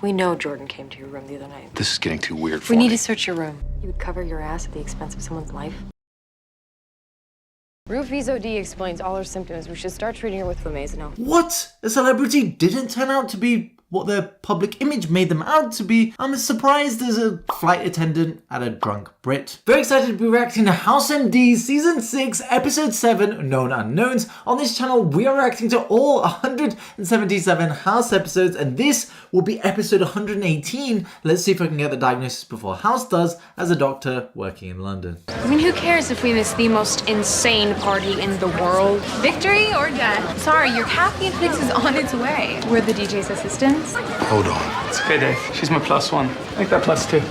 We know Jordan came to your room the other night. This is getting too weird for me. We need to search your room. You would cover your ass at the expense of someone's life? Roofies OD explains all her symptoms. We should start treating her with flamazole. What? A celebrity didn't turn out to be what their public image made them out to be. I'm as surprised as a flight attendant at a drunk Brit. Very excited to be reacting to House MD Season 6, Episode 7, Known Unknowns. On this channel, we are reacting to all 177 House episodes, and this will be episode 118. Let's see if I can get the diagnosis before House does as a doctor working in London. I mean, who cares if we miss the most insane party in the world? Victory or death? Sorry, your caffeine fix is on its way. We're the DJ's assistants. Hold on. It's okay, Dave. She's my +1. Make that +2.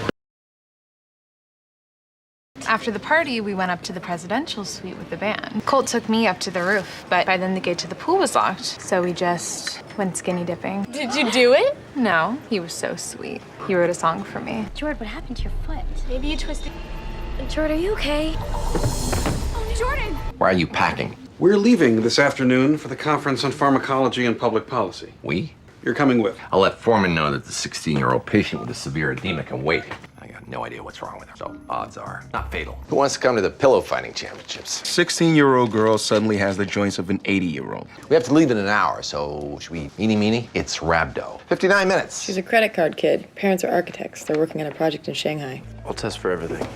After the party, we went up to the presidential suite with the band. Colt took me up to the roof, but by then the gate to the pool was locked, so we just went skinny dipping. Did you do it? No, he was so sweet. He wrote a song for me. Jordan, what happened to your foot? Maybe you twisted. Jordan, are you okay? Oh, Jordan! Why are you packing? We're leaving this afternoon for the Conference on Pharmacology and Public Policy. We? You're coming with. I'll let Foreman know that the 16-year-old patient with a severe edema can wait. I got no idea what's wrong with her, so odds are not fatal. Who wants to come to the pillow fighting championships? 16-year-old girl suddenly has the joints of an 80-year-old. We have to leave in an hour, so should we meeny? It's Rhabdo. 59 minutes. She's a credit card kid. Parents are architects. They're working on a project in Shanghai. I'll test for everything.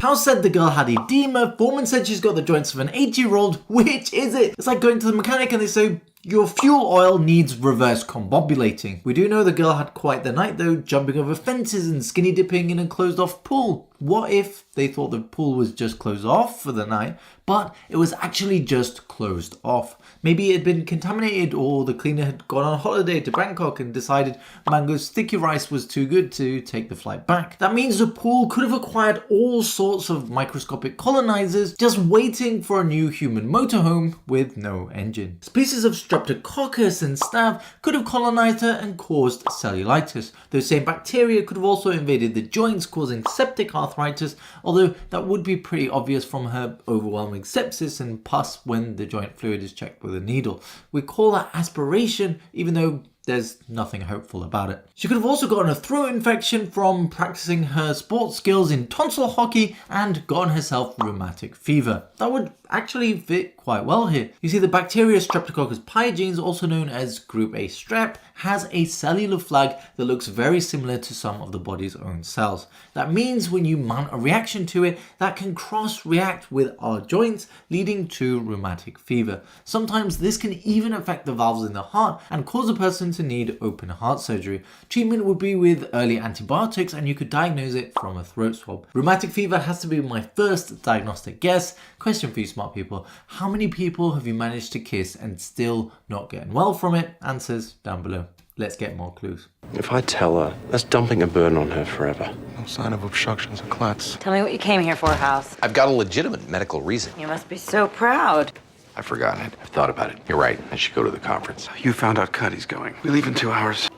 House said the girl had edema. Foreman said she's got the joints of an 80-year-old. Which is it? It's like going to the mechanic and they say, your fuel oil needs reverse combobulating. We do know the girl had quite the night though, jumping over fences and skinny dipping in a closed off pool. What if they thought the pool was just closed off for the night, but it was actually just closed off? Maybe it had been contaminated, or the cleaner had gone on holiday to Bangkok and decided mango sticky rice was too good to take the flight back. That means the pool could have acquired all sorts of microscopic colonizers just waiting for a new human motorhome with no engine. Species of Streptococcus and staph could have colonized her and caused cellulitis. Those same bacteria could have also invaded the joints, causing septic arthritis, although that would be pretty obvious from her overwhelming sepsis and pus when the joint fluid is checked with a needle. We call that aspiration, even though there's nothing hopeful about it. She could have also gotten a throat infection from practicing her sports skills in tonsil hockey and gotten herself rheumatic fever. That would actually fit quite well here. You see, the bacteria Streptococcus pyogenes, also known as group A strep, has a cellular flag that looks very similar to some of the body's own cells. That means when you mount a reaction to it, that can cross-react with our joints, leading to rheumatic fever. Sometimes this can even affect the valves in the heart and cause a person to need open heart surgery. Treatment would be with early antibiotics, and you could diagnose it from a throat swab. Rheumatic fever has to be my first diagnostic guess. Question for you smart people: how many people have you managed to kiss and still not getting well from it? Answers down below. Let's get more clues. If I tell her, that's dumping a burden on her forever. No sign of obstructions or clots. Tell me what you came here for, House. I've got a legitimate medical reason. You must be so proud. I've forgotten it. I've thought about it. You're right. I should go to the conference. You found out Cuddy's going. We leave in 2 hours.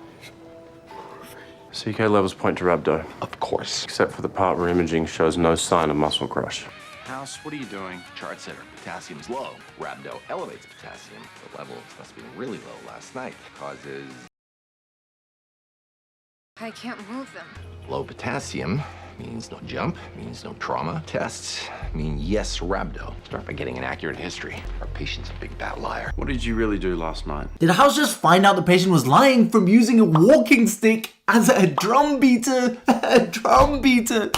CK levels point to Rhabdo, Of course. except for the part where imaging shows no sign of muscle crush. House, what are you doing? Chart said her potassium's low. Rhabdo elevates potassium. The levels must have been really low last night. Causes I can't move them. low potassium. Means no jump, means no trauma. Tests mean yes, Rhabdo. Start by getting an accurate history. Our patient's a big bad liar. What did you really do last night? Did House just find out the patient was lying from using a walking stick as a drum beater? A drum beater!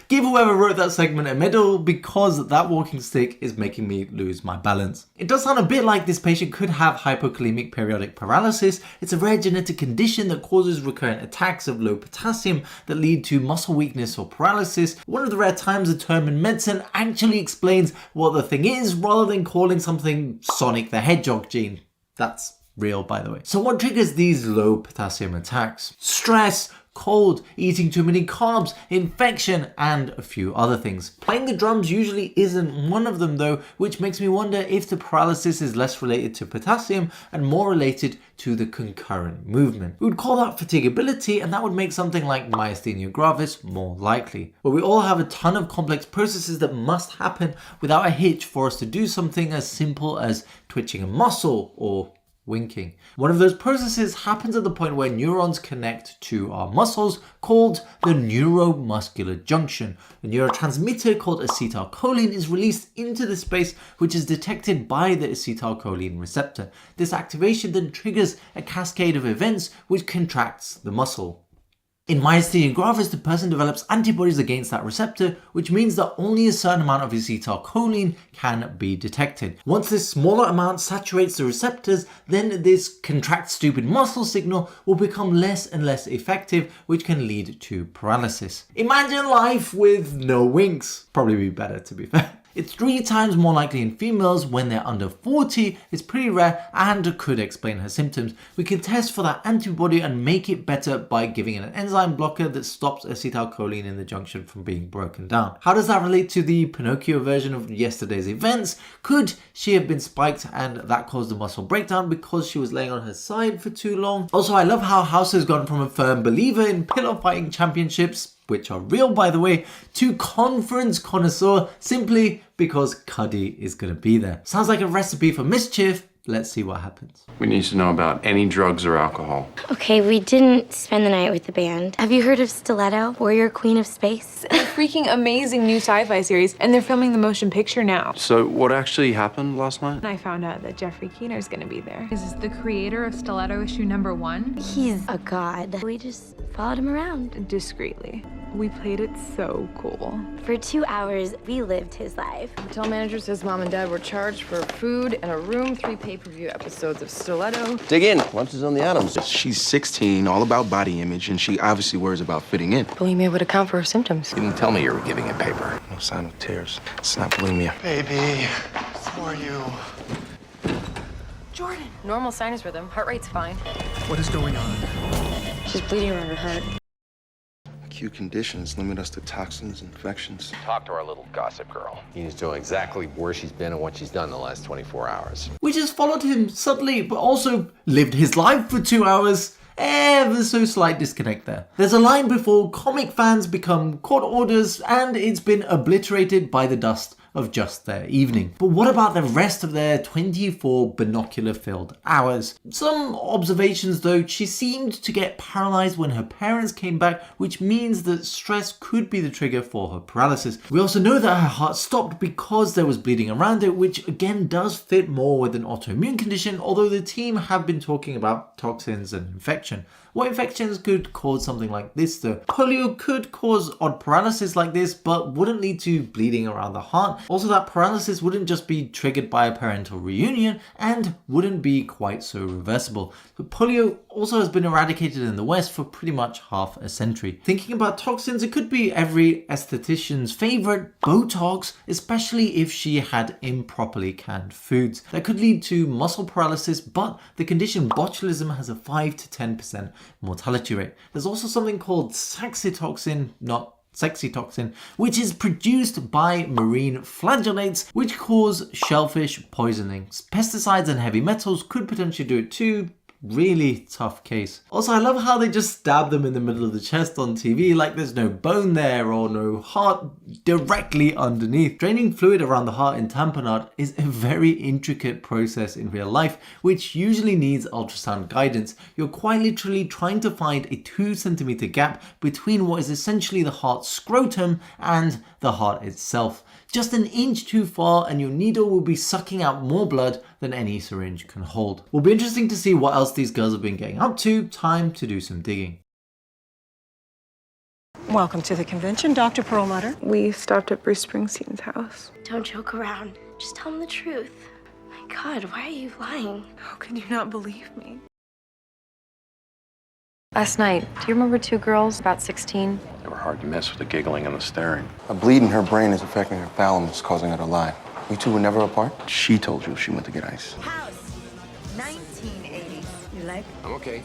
Give whoever wrote that segment a medal, because that walking stick is making me lose my balance. It does sound a bit like this patient could have hypokalemic periodic paralysis. It's a rare genetic condition that causes recurrent attacks of low potassium that lead to muscle weakness or paralysis. One of the rare times a term in medicine actually explains what the thing is, rather than calling something Sonic the Hedgehog gene. That's real, by the way. So what triggers these low potassium attacks? Stress, cold, eating too many carbs, infection, and a few other things. Playing the drums usually isn't one of them though, which makes me wonder if the paralysis is less related to potassium and more related to the concurrent movement. We would call that fatigability, and that would make something like Myasthenia gravis more likely. But we all have a ton of complex processes that must happen without a hitch for us to do something as simple as twitching a muscle or winking. One of those processes happens at the point where neurons connect to our muscles, called the neuromuscular junction. A neurotransmitter called acetylcholine is released into the space, which is detected by the acetylcholine receptor. This activation then triggers a cascade of events which contracts the muscle. In myasthenia gravis, the person develops antibodies against that receptor, which means that only a certain amount of acetylcholine can be detected. Once this smaller amount saturates the receptors, then this contract stupid muscle signal will become less and less effective, which can lead to paralysis. Imagine life with no winks. Probably be better, to be fair. It's 3 times more likely in females when they're under 40, it's pretty rare and could explain her symptoms. We can test for that antibody and make it better by giving it an enzyme blocker that stops acetylcholine in the junction from being broken down. How does that relate to the Pinocchio version of yesterday's events? Could she have been spiked and that caused a muscle breakdown because she was laying on her side for too long? Also, I love how House has gone from a firm believer in pillow fighting championships, which are real by the way, to conference connoisseur simply because Cuddy is going to be there. Sounds like a recipe for mischief. Let's see what happens. We need to know about any drugs or alcohol. Okay, we didn't spend the night with the band. Have you heard of Stiletto, Warrior Queen of Space? A freaking amazing new sci-fi series, and they're filming the motion picture now. So what actually happened last night? And I found out that Jeffrey Keener's gonna be there. This is the creator of Stiletto issue #1. He's a god. We just followed him around. Discreetly. We played it so cool. For 2 hours, we lived his life. Hotel manager says mom and dad were charged for food and a room, 3 pay-per-view episodes of Stiletto. Dig in. Lunch is on the Adams. She's 16, all about body image, and she obviously worries about fitting in. Bulimia would account for her symptoms. You didn't tell me you were giving it paper. No sign of tears. It's not bulimia. Baby, how are you? Jordan. Normal sinus rhythm. Heart rate's fine. What is going on? She's bleeding around her heart. Acute conditions limit us to toxins, infections. Talk to our little gossip girl. You need to know exactly where she's been and what she's done in the last 24 hours. We just followed him subtly, but also lived his life for 2 hours. Ever so slight disconnect there. There's a line before comic fans become court orders, and it's been obliterated by the dust of just their evening. But what about the rest of their 24 binocular-filled hours? Some observations though, she seemed to get paralyzed when her parents came back, which means that stress could be the trigger for her paralysis. We also know that her heart stopped because there was bleeding around it, which again does fit more with an autoimmune condition, although the team have been talking about toxins and infection. What infections could cause something like this though? Polio could cause odd paralysis like this, but wouldn't lead to bleeding around the heart. Also, that paralysis wouldn't just be triggered by a parental reunion and wouldn't be quite so reversible. But polio also has been eradicated in the West for pretty much half a century. Thinking about toxins, it could be every esthetician's favorite, Botox, especially if she had improperly canned foods. That could lead to muscle paralysis, but the condition botulism has a 5 to 10% mortality rate. There's also something called saxitoxin, not sexy toxin, which is produced by marine flagellates, which cause shellfish poisoning. Pesticides and heavy metals could potentially do it too. Really tough case. Also, I love how they just stab them in the middle of the chest on TV like there's no bone there or no heart directly underneath. Draining fluid around the heart in tamponade is a very intricate process in real life, which usually needs ultrasound guidance. You're quite literally trying to find a 2 centimeter gap between what is essentially the heart's scrotum and the heart itself. Just an inch too far and your needle will be sucking out more blood than any syringe can hold. Will be interesting to see what else these girls have been getting up to. Time to do some digging. Welcome to the convention, Dr. Perlmutter. We stopped at Bruce Springsteen's house. Don't joke around. Just tell him the truth. My God, why are you lying? How could you not believe me? Last night, do you remember 2 girls, about 16? They were hard to miss with the giggling and the staring. A bleed in her brain is affecting her thalamus, causing her to lie. You two were never apart? She told you she went to get ice. House, 1980s. You like? I'm okay.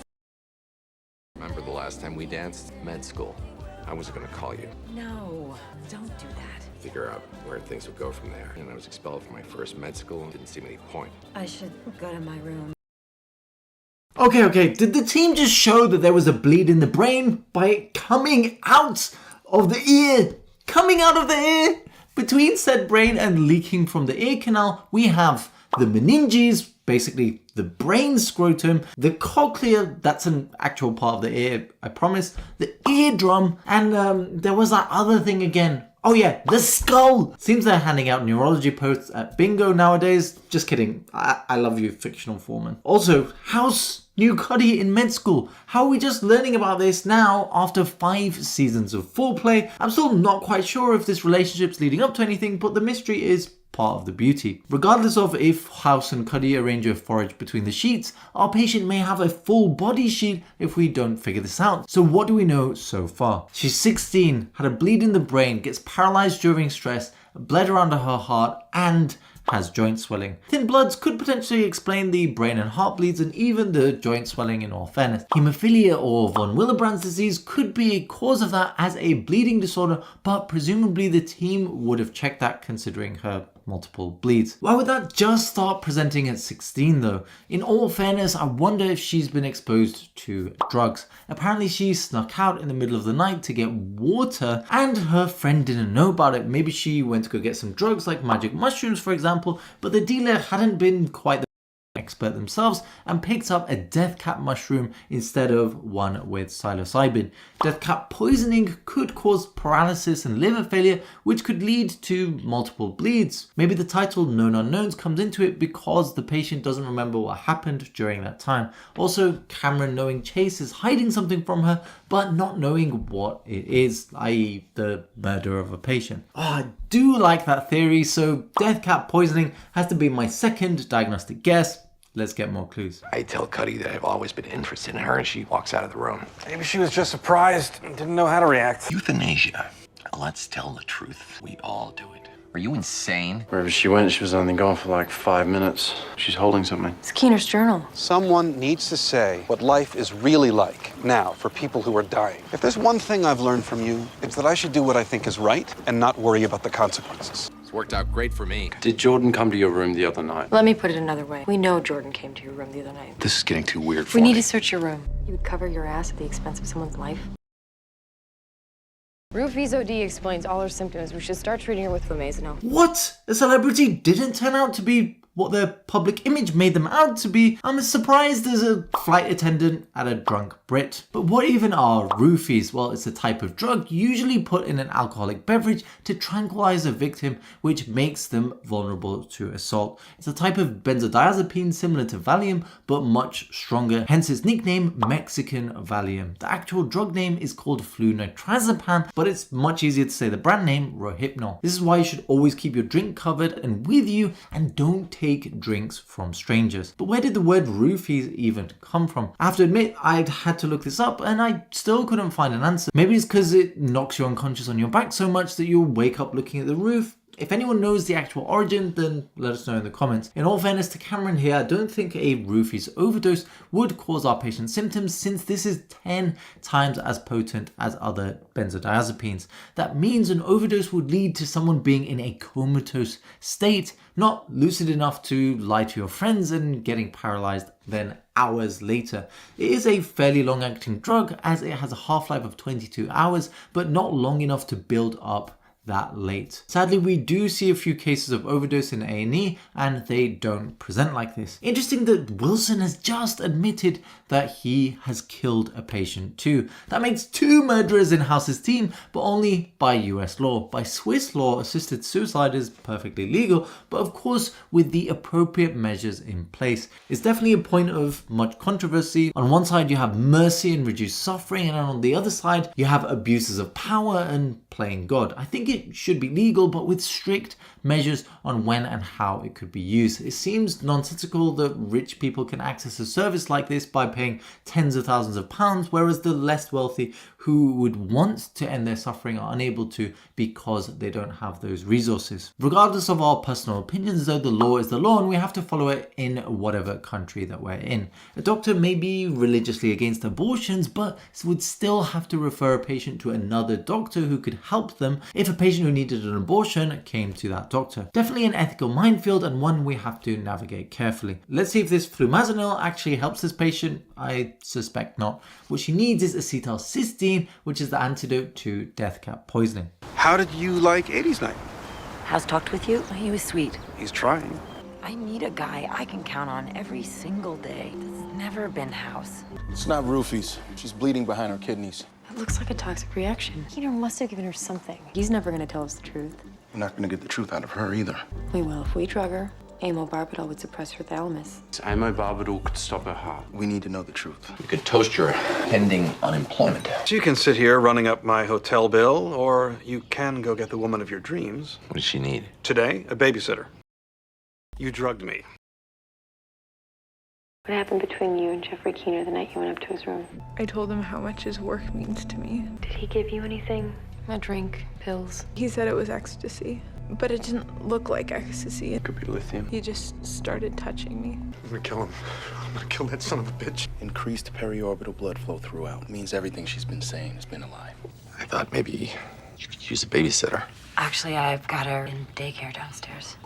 Remember the last time we danced? Med school. I wasn't gonna call you. No, don't do that. Figure out where things would go from there. And I was expelled from my first med school and didn't see any point. I should go to my room. Okay, did the team just show that there was a bleed in the brain by it coming out of the ear? Coming out of the ear? Between said brain and leaking from the ear canal, we have the meninges, basically the brain scrotum, the cochlea, that's an actual part of the ear, I promise, the eardrum, and there was that other thing again. Oh yeah, the skull! Seems they're handing out neurology posts at bingo nowadays. Just kidding. I love you, fictional foreman. Also, how's new Cuddy in med school? How are we just learning about this now after 5 seasons of foreplay? I'm still not quite sure if this relationship's leading up to anything, but the mystery is part of the beauty. Regardless of if House and Cuddy arrange a forage between the sheets, our patient may have a full body sheet if we don't figure this out. So what do we know so far? She's 16, had a bleed in the brain, gets paralyzed during stress, bled around to her heart, and has joint swelling. Thin bloods could potentially explain the brain and heart bleeds and even the joint swelling in all fairness. Hemophilia or von Willebrand's disease could be a cause of that as a bleeding disorder, but presumably the team would have checked that considering her multiple bleeds. Why would that just start presenting at 16 though? In all fairness, I wonder if she's been exposed to drugs. Apparently she snuck out in the middle of the night to get water and her friend didn't know about it. Maybe she went to go get some drugs like magic mushrooms for example, but the dealer hadn't been quite the expert themselves and picked up a death cap mushroom instead of one with psilocybin. Death cap poisoning could cause paralysis and liver failure, which could lead to multiple bleeds. Maybe the title Known Unknowns comes into it because the patient doesn't remember what happened during that time. Also, Cameron knowing Chase is hiding something from her but not knowing what it is, i.e. the murder of a patient. I do like that theory, so death cap poisoning has to be my second diagnostic guess. Let's get more clues. I tell Cuddy that I've always been interested in her and she walks out of the room. Maybe she was just surprised and didn't know how to react. Euthanasia. Let's tell the truth. We all do it. Are you insane? Wherever she went, she was only gone for like 5 minutes. She's holding something. It's Keener's journal. Someone needs to say what life is really like now for people who are dying. If there's one thing I've learned from you, it's that I should do what I think is right and not worry about the consequences. It's worked out great for me. Did Jordan come to your room the other night? Let me put it another way. We know Jordan came to your room the other night. This is getting too weird for We me. need to search your room. You would cover your ass at the expense of someone's life? Roofies OD explains all her symptoms. We should start treating her with flamazanil. What? A celebrity didn't turn out to be what their public image made them out to be. I'm as surprised as a flight attendant at a drunk Brit. But what even are roofies? Well, it's a type of drug usually put in an alcoholic beverage to tranquilize a victim, which makes them vulnerable to assault. It's a type of benzodiazepine similar to Valium, but much stronger, hence its nickname Mexican Valium. The actual drug name is called flunitrazepam, but it's much easier to say the brand name Rohypnol. This is why you should always keep your drink covered and with you, and don't take drinks from strangers. But where did the word roofies even come from? I have to admit, I'd had to look this up and I still couldn't find an answer. Maybe it's because it knocks you unconscious on your back so much that you'll wake up looking at the roof. If anyone knows the actual origin, then let us know in the comments. In all fairness to Cameron here, I don't think a roofies overdose would cause our patient symptoms since this is 10 times as potent as other benzodiazepines. That means an overdose would lead to someone being in a comatose state, not lucid enough to lie to your friends and getting paralyzed then hours later. It is a fairly long acting drug as it has a half-life of 22 hours, but not long enough to build up that late. Sadly, we do see a few cases of overdose in A&E and they don't present like this. Interesting that Wilson has just admitted that he has killed a patient too. That makes 2 murderers in House's team, but only by US law. By Swiss law, assisted suicide is perfectly legal, but of course with the appropriate measures in place. It's definitely a point of much controversy. On one side you have mercy and reduced suffering, and on the other side you have abuses of power and playing God. I think it should be legal, but with strict measures on when and how it could be used. It seems nonsensical that rich people can access a service like this by paying tens of thousands of pounds, whereas the less wealthy who would want to end their suffering are unable to because they don't have those resources. Regardless of our personal opinions though, the law is the law and we have to follow it in whatever country that we're in. A doctor may be religiously against abortions, but would still have to refer a patient to another doctor who could help them if a patient who needed an abortion came to that doctor. Definitely an ethical minefield and one we have to navigate carefully. Let's see if this flumazenil actually helps this patient. I suspect not. What she needs is acetylcysteine, which is the antidote to death cap poisoning. How did you like 80s night? House talked with you? He was sweet. He's trying. I need a guy I can count on every single day. That's never been House. It's not Roofies. She's bleeding behind her kidneys. It looks like a toxic reaction. Keener must have given her something. He's never gonna tell us the truth. We're not gonna get the truth out of her either. We will. If we drug her, amylobarbital would suppress her thalamus. Amylobarbital could stop her heart. We need to know the truth. You could toast your pending unemployment. So you can sit here running up my hotel bill, or you can go get the woman of your dreams. What does she need? Today, a babysitter. You drugged me. What happened between you and Jeffrey Keener the night you went up to his room? I told him how much his work means to me. Did he give you anything? A drink, pills? He said it was ecstasy, but it didn't look like ecstasy. It could be lithium. He just started touching me. I'm gonna kill him. I'm gonna kill that son of a bitch. Increased periorbital blood flow throughout means everything she's been saying has been a lie. I thought maybe you could use a babysitter. Actually, I've got her in daycare downstairs.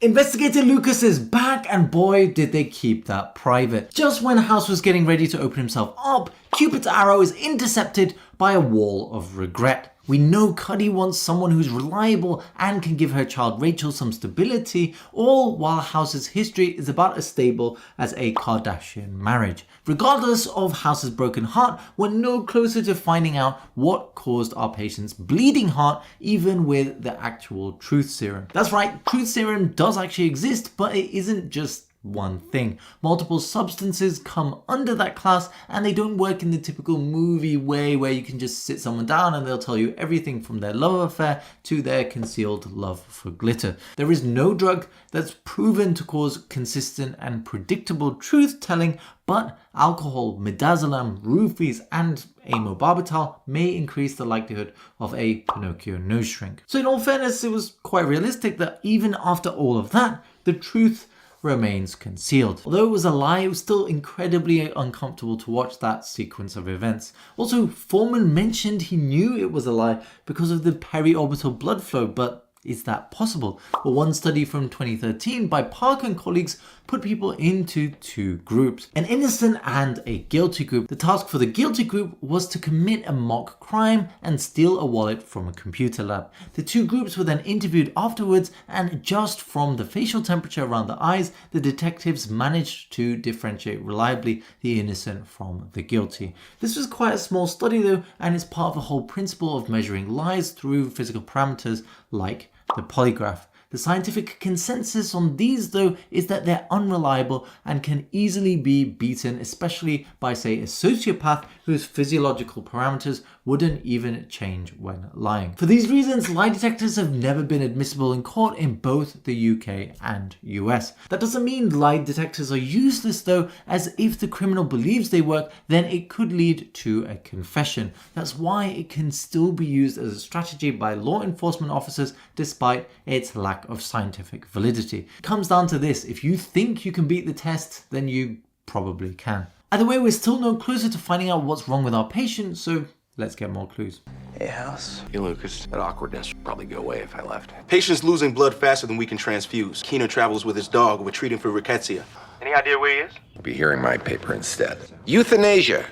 Investigator Lucas is back, and boy did they keep that private. Just when House was getting ready to open himself up, Cupid's arrow is intercepted by a wall of regret. We know Cuddy wants someone who's reliable and can give her child Rachel some stability, all while House's history is about as stable as a Kardashian marriage. Regardless of House's broken heart, we're no closer to finding out what caused our patient's bleeding heart, even with the actual truth serum. That's right, truth serum does actually exist, but it isn't just one thing. Multiple substances come under that class, and they don't work in the typical movie way where you can just sit someone down and they'll tell you everything from their love affair to their concealed love for glitter. There is no drug that's proven to cause consistent and predictable truth telling, but alcohol, midazolam, roofies, and amylobarbital may increase the likelihood of a Pinocchio nose shrink. So in all fairness, it was quite realistic that even after all of that, the truth remains concealed. Although it was a lie, it was still incredibly uncomfortable to watch that sequence of events. Also, Foreman mentioned he knew it was a lie because of the periorbital blood flow, but is that possible? Well, one study from 2013 by Park and colleagues put people into two groups, an innocent and a guilty group. The task for the guilty group was to commit a mock crime and steal a wallet from a computer lab. The two groups were then interviewed afterwards, and just from the facial temperature around the eyes, the detectives managed to differentiate reliably the innocent from the guilty. This was quite a small study though, and it's part of the whole principle of measuring lies through physical parameters like the polygraph. The scientific consensus on these though is that they're unreliable and can easily be beaten, especially by say a sociopath whose physiological parameters wouldn't even change when lying. For these reasons, lie detectors have never been admissible in court in both the UK and US. That doesn't mean lie detectors are useless though, as if the criminal believes they work, then it could lead to a confession. That's why it can still be used as a strategy by law enforcement officers despite its lack of scientific validity. It comes down to this: if you think you can beat the test, then you probably can. Either way, we're still no closer to finding out what's wrong with our patient, so let's get more clues. Hey, House. Hey, Lucas. That awkwardness would probably go away if I left. Patient's losing blood faster than we can transfuse. Keener travels with his dog. We're treating for rickettsia. Any idea where he is? You'll be hearing my paper instead. Euthanasia.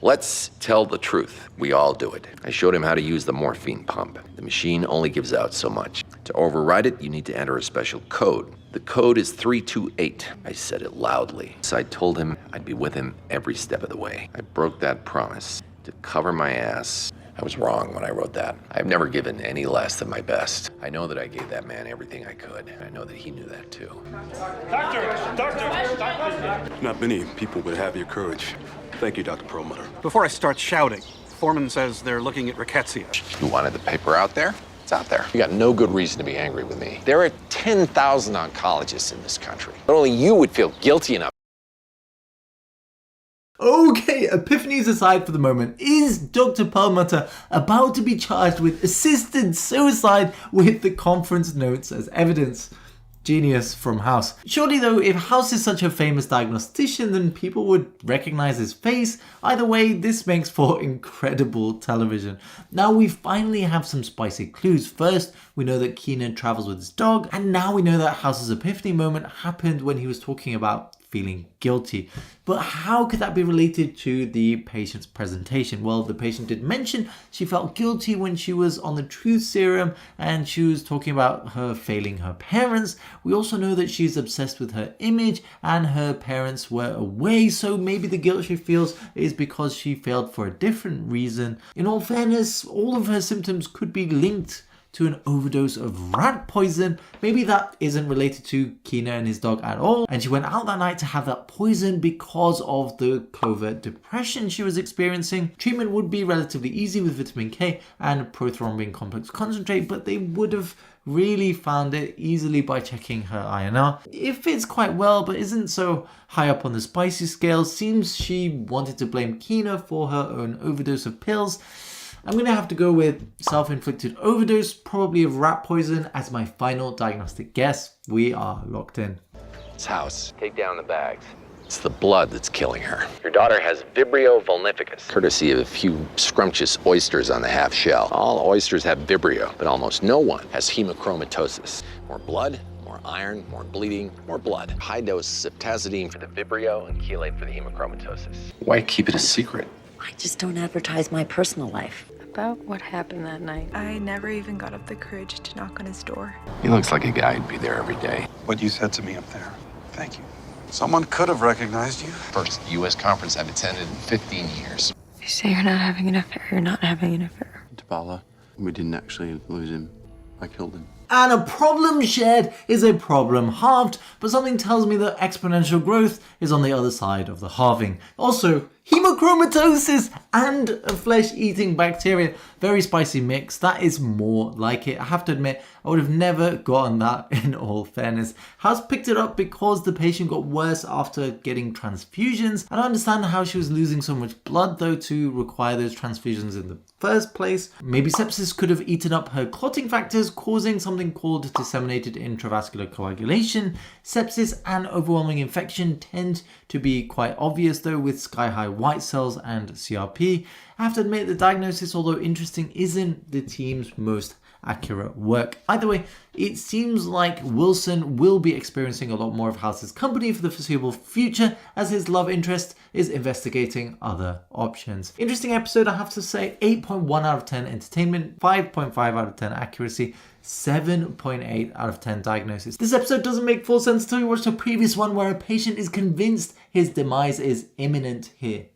Let's tell the truth. We all do it. I showed him how to use the morphine pump. The machine only gives out so much. To override it, you need to enter a special code. The code is 328. I said it loudly. So I told him I'd be with him every step of the way. I broke that promise to cover my ass. I was wrong when I wrote that. I've never given any less than my best. I know that I gave that man everything I could. I know that he knew that too. Doctor! Not many people would have your courage. Thank you, Dr. Perlmutter. Before I start shouting, Foreman says they're looking at rickettsia. You wanted the paper out there? It's out there. You got no good reason to be angry with me. There are 10,000 oncologists in this country. But only you would feel guilty enough. Okay, epiphanies aside for the moment, is Dr. Perlmutter about to be charged with assisted suicide with the conference notes as evidence? Genius from House. Surely though, if House is such a famous diagnostician, then people would recognize his face. Either way, this makes for incredible television. Now we finally have some spicy clues. First, we know that Keenan travels with his dog, and now we know that House's epiphany moment happened when he was talking about feeling guilty. But how could that be related to the patient's presentation? Well, the patient did mention she felt guilty when she was on the truth serum and she was talking about her failing her parents. We also know that she's obsessed with her image and her parents were away, so maybe the guilt she feels is because she failed for a different reason. In all fairness, all of her symptoms could be linked to an overdose of rat poison. Maybe that isn't related to Keener and his dog at all, and she went out that night to have that poison because of the covert depression she was experiencing. Treatment would be relatively easy with vitamin K and prothrombin complex concentrate, but they would have really found it easily by checking her INR. It fits quite well, but isn't so high up on the spicy scale. Seems she wanted to blame Keener for her own overdose of pills. I'm going to have to go with self-inflicted overdose, probably of rat poison, as my final diagnostic guess. We are locked in. This house. Take down the bags. It's the blood that's killing her. Your daughter has Vibrio vulnificus, courtesy of a few scrumptious oysters on the half shell. All oysters have Vibrio, but almost no one has hemochromatosis. More blood, more iron, more bleeding, more blood. High doses of tazidine for the Vibrio and chelate for the hemochromatosis. Why keep it a secret? I just don't advertise my personal life. About what happened that night. I never even got up the courage to knock on his door. He looks like a guy who'd be there every day. What you said to me up there, thank you. Someone could have recognized you. First U.S. conference I've attended in 15 years. You say you're not having an affair. You're not having an affair. Tabala, we didn't actually lose him. I killed him. And a problem shared is a problem halved, but something tells me that exponential growth is on the other side of the halving. Also, hemochromatosis and a flesh-eating bacteria. Very spicy mix. That is more like it. I have to admit, I would have never gotten that in all fairness. House picked it up because the patient got worse after getting transfusions. I don't understand how she was losing so much blood though to require those transfusions in the first place. Maybe sepsis could have eaten up her clotting factors, causing something called disseminated intravascular coagulation. Sepsis and overwhelming infection tend to be quite obvious though with sky-high white cells and CRP. I have to admit the diagnosis, although interesting, isn't the team's most accurate work. Either way, it seems like Wilson will be experiencing a lot more of House's company for the foreseeable future as his love interest is investigating other options. Interesting episode, I have to say. 8.1 out of 10 entertainment, 5.5 out of 10 accuracy, 7.8 out of 10 diagnosis. This episode doesn't make full sense until you watch the previous one where a patient is convinced his demise is imminent here.